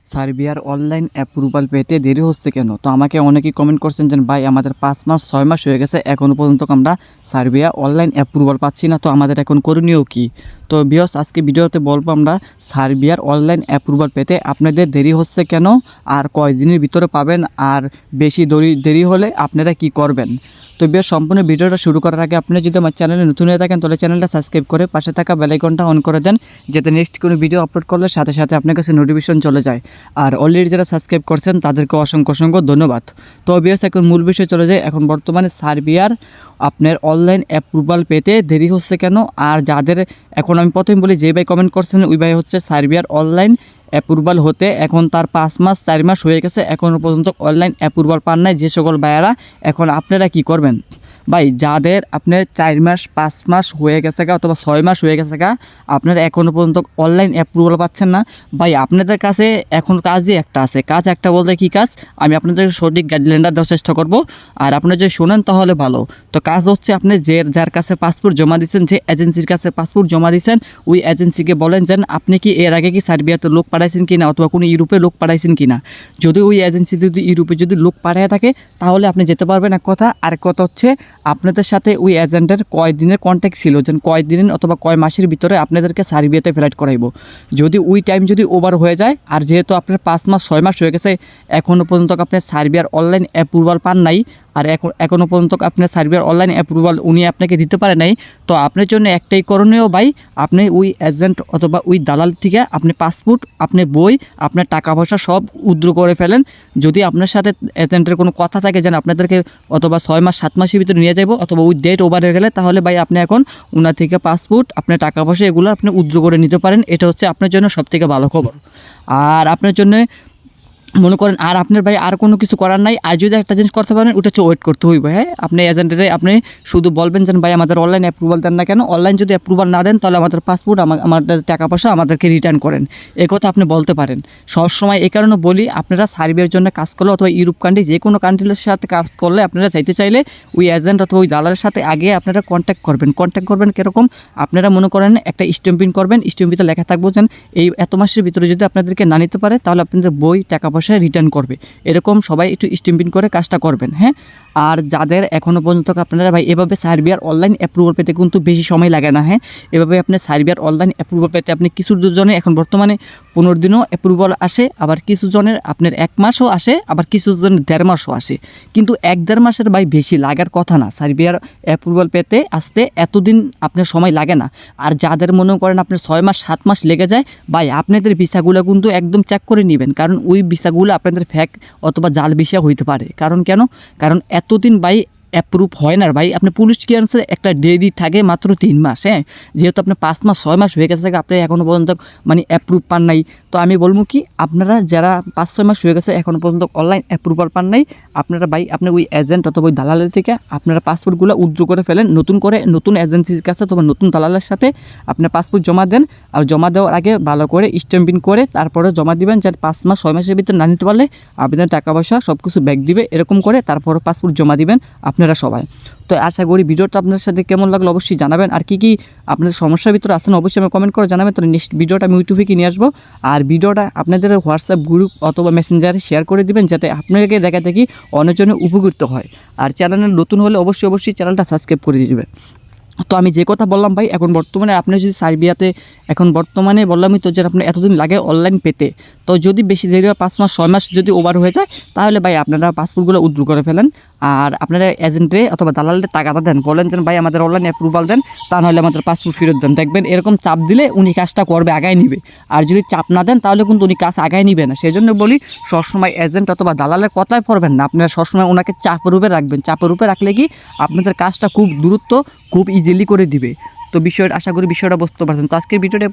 সার্বিয়ার online approval পেতে দেরি হচ্ছে কেন? তো আমাকে অনেকেই কমেন্ট করছেন যে ভাই আমাদের ৫ মাস ৬ মাস হয়ে গেছে, এখনও পর্যন্ত আমরা সার্বিয়া অনলাইন অ্যাপ্রুভাল পাচ্ছি না। তো আমাদের এখন করণীয় কী? তো ভিউয়ার্স, আজকে ভিডিওতে বলবো আমরা সার্বিয়ার অনলাইন অ্যাপ্রুভাল পেতে আপনাদের দেরি হচ্ছে কেন, আর কয়দিনের ভিতরে পাবেন, আর বেশি দেরি হলে আপনারা কি করবেন। তো ভিউয়ার্স, সম্পূর্ণ ভিডিওটা শুরু করার আগে আপনি যদি আমার চ্যানেলে নতুন হয়ে থাকেন তাহলে চ্যানেলটা সাবস্ক্রাইব করে পাশে থাকা বেল আইকনটা অন করে দেন, যাতে নেক্সট কোনো ভিডিও আপলোড করলে সাথে সাথে আপনার কাছে নোটিফিকেশন চলে যায়। আর অলরেডি যারা সাবস্ক্রাইব করছেন তাদেরকে অসংখ্য অসংখ্য ধন্যবাদ। তো ভিউয়ার্স, এখন মূল বিষয়ে চলে যায়। এখন বর্তমানে সার্বিয়ার আপনার অনলাইন অ্যাপ্রুভাল পেতে দেরি হচ্ছে কেন, আর যাদের এখন আমি প্রথমে বলি, যে ভাই কমেন্ট করছেন ওই ভাই হচ্ছে সার্বিয়ার অনলাইন অ্যাপ্রুভাল হতে এখন তার ৫ মাস ৪ মাস হয়ে গেছে, এখনও পর্যন্ত অনলাইন অ্যাপ্রুভাল পান নাই। যে সকল ভাইয়ারা, এখন আপনারা কি করবেন? ভাই যাদের আপনার ৪ মাস ৫ মাস হয়ে গেছে গা অথবা ৬ মাস হয়ে গেছে গা, আপনারা এখনও পর্যন্ত অনলাইন অ্যাপ্রুভাল পাচ্ছেন না, ভাই আপনাদের কাছে এখন কাজই একটা আছে। কাজ একটা বলতে কী কাজ, আমি আপনাদের সঠিক গাইডলাইনটা দেওয়ার চেষ্টা করব, আর আপনারা যদি শোনেন তাহলে ভালো। তো কাজ হচ্ছে, আপনি যার কাছে পাসপোর্ট জমা দিচ্ছেন, যে এজেন্সির কাছে পাসপোর্ট জমা দিচ্ছেন, ওই এজেন্সিকে বলেন যেন আপনি কি এর আগে কি সার্বিয়াতে লোক পাঠাইছেন কি না, অথবা কোনো ইউরোপে লোক পাঠাইছেন কি না। যদি ওই এজেন্সি যদি ইউরোপে যদি লোক পাঠিয়ে থাকে তাহলে আপনি যেতে পারবেন, এক কথা। আর কথা হচ্ছে, আপনাদের সাথে ওই এজেন্টের কয় দিনের কন্ট্যাক্ট ছিল, যেন কয় দিনের অথবা কয় মাসের ভিতরে আপনাদেরকে সার্বিয়াতে ফ্লাইট করাইব। যদি ওই টাইম যদি ওভার হয়ে যায়, আর যেহেতু আপনার ৫ মাস ৬ মাস হয়ে গেছে, এখনও পর্যন্ত আপনার সার্বিয়ার অনলাইন অ্যাপ্রুভাল পান নাই, আর এখনও পর্যন্ত আপনার সার্বিয়ার অনলাইন অ্যাপ্রুভাল উনি আপনাকে দিতে পারে নাই, তো আপনার জন্য একটাই করণীয় ভাই, আপনি ওই এজেন্ট অথবা ওই দালাল থেকে আপনি পাসপোর্ট, আপনি বই, আপনার টাকা পয়সা সব উদ্র করে ফেলেন। যদি আপনার সাথে এজেন্টের কোনো কথা থাকে যেন আপনাদেরকে অথবা ৬ মাস ৭ মাসের ভিতরে নিয়ে যাব, অথবা ওই ডেট ওভার হয়ে গেলে, তাহলে ভাই আপনি এখন ওনার থেকে পাসপোর্ট, আপনার টাকা পয়সা এগুলো আপনি উদ্র করে নিতে পারেন। এটা হচ্ছে আপনার জন্য সবথেকে ভালো খবর। আর আপনার জন্য মনে করেন আর আপনার ভাই আর কোনো কিছু করার নাই, আর যদি একটা জিনিস করতে পারেন ওটা হচ্ছে ওয়েট করতে হইবে। হ্যাঁ, আপনি এজেন্টের আপনি শুধু বলবেন যেন ভাই আমাদের অনলাইন অ্যাপ্রুভাল দেন না কেন, অনলাইন যদি অ্যাপ্রুভাল না দেন তাহলে আমাদের পাসপোর্ট, আমাদের টাকা পয়সা আমাদেরকে রিটার্ন করেন, এই কথা আপনি বলতে পারেন। সবসময় এই কারণে বলি, আপনারা সার্বিয়ার জন্য কাজ করলে অথবা ইউরোপ কান্ট্রি যে কোনো কান্ট্রির সাথে কাজ করলে, আপনারা চাইতে চাইলে ওই এজেন্ট অথবা ওই দালালের সাথে আগে আপনারা কন্ট্যাক্ট করবেন কীরকম, আপনারা মনে করেন একটা স্ট্যাম্পিং করবেন, স্ট্যাম্পিতে লেখা থাকবো যেন এই এত মাসের ভিতরে যদি আপনাদেরকে না নিতে পারে তাহলে আপনাদের বই টাকা পয়সা রিটার্ন করবে। এরকম সবাই একটু স্ট্যাম্পিং করে কাজটা করবেন। হ্যাঁ, আর যাদের এখনও পর্যন্ত আপনারা ভাই এভাবে সার্বিয়ার অনলাইন অ্যাপ্রুভাল পেতে কিন্তু বেশি সময় লাগে না। হ্যাঁ, এভাবে আপনি সার্বিয়ার অনলাইন অ্যাপ্রুভাল পেতে আপনি কিছু জনের এখন বর্তমানে 15 দিনও অ্যাপ্রুভাল আসে, আবার কিছু জনের আপনার 1 মাসও আসে, আবার কিছু জনের 1.5 মাসও আসে। কিন্তু 1-1.5 মাসের ভাই বেশি লাগার কথা না, সার্বিয়ার অ্যাপ্রুভাল পেতে আসতে এতদিন আপনার সময় লাগে না। আর যাদের মনে করেন আপনার 6 মাস 7 মাস লেগে যায়, ভাই আপনাদের ভিসাগুলো কিন্তু একদম চেক করে নেবেন, কারণ ওই ভিসাগুলো আপনাদের ফেক অথবা জাল ভিসা হইতে পারে। কারণ এতদিন ভাই অ্যাপ্রুভ হয় না ভাই। আপনি পুলিশ ক্লিয়ারেন্সের একটা ডেরি থাকে মাত্র 3 মাস। হ্যাঁ, যেহেতু আপনার 5 মাস 6 মাস হয়ে গেছে, আপনি এখনও পর্যন্ত মানে অ্যাপ্রুভ পান নাই। তো আমি বলবো কি, আপনারা যারা 5-6 মাস হয়ে গেছে এখনও পর্যন্ত অনলাইন অ্যাপ্রুভাল পান নাই, আপনারা ভাই আপনি ওই এজেন্ট অথবা ওই দালালের থেকে আপনারা পাসপোর্টগুলো উইথড্র করে ফেলেন, নতুন এজেন্সির কাছে অথবা নতুন দালালের সাথে আপনার পাসপোর্ট জমা দেন। আর জমা দেওয়ার আগে ভালো করে স্ট্যাম্পিং করে তারপরে জমা দিবেন, যাতে 5 মাস 6 মাসের ভিতরে না নিতে পারলে আপনাদের টাকা পয়সা সব কিছু ব্যাক দিবে। এরকম করে তারপরে পাসপোর্ট জমা দিবেন আপনারা সবাই। তো আশা করি ভিডিওটা আপনার সাথে কেমন লাগলো অবশ্যই জানাবেন, আর কি আপনাদের সমস্যার ভিতরে আছেন অবশ্যই আমি কমেন্ট করে জানাবেন। তো নেক্সট ভিডিওটা আমি ইউটিউবে নিয়ে আসবো, আর ভিডিওটা আপনাদের হোয়াটসঅ্যাপ গ্রুপ অথবা মেসেঞ্জারে শেয়ার করে দিবেন, যাতে আপনাকে দেখা দেখি অনেকজনে উপকৃত হয়। আর চ্যানেলে নতুন হলে অবশ্যই চ্যানেলটা সাবস্ক্রাইব করে দিবেন। তো আমি যে কথা বললাম ভাই, এখন বর্তমানে আপনি যদি সার্বিয়াতে এখন বর্তমানে বললামই তো যে আপনার এতদিন লাগে অনলাইন পেতে, তো যদি বেশি দেরি হয় 5 মাস 6 মাস যদি ওভার হয়ে যায়, তাহলে ভাই আপনারা পাসপোর্টগুলো উইথড্র করে ফেলেন। আর আপনারা এজেন্টে অথবা দালালের টাকাটা দেন, বলেন যেন ভাই আমাদের অনলাইন অ্যাপ্রুভাল দেন, তা নাহলে আমাদের পাসপোর্ট ফেরত দেন। দেখবেন এরকম চাপ দিলে উনি কাজটা করবে, আগায় নিবে। আর যদি চাপ না দেন তাহলে কিন্তু উনি কাজ আগায় নিবে না। সেই জন্য বলি, সবসময় এজেন্ট অথবা দালালের কথায় পড়বেন না, আপনারা সবসময় ওনাকে চাপের উপরে রাখবেন। চাপের উপরে রাখলে কি আপনাদের কাজটা খুব দ্রুত খুব ইজিলি করে দিবে। তো বিষয়টা আশা করি বিষয়টা বুঝতে পারছেন। তো আজকের ভিডিওটা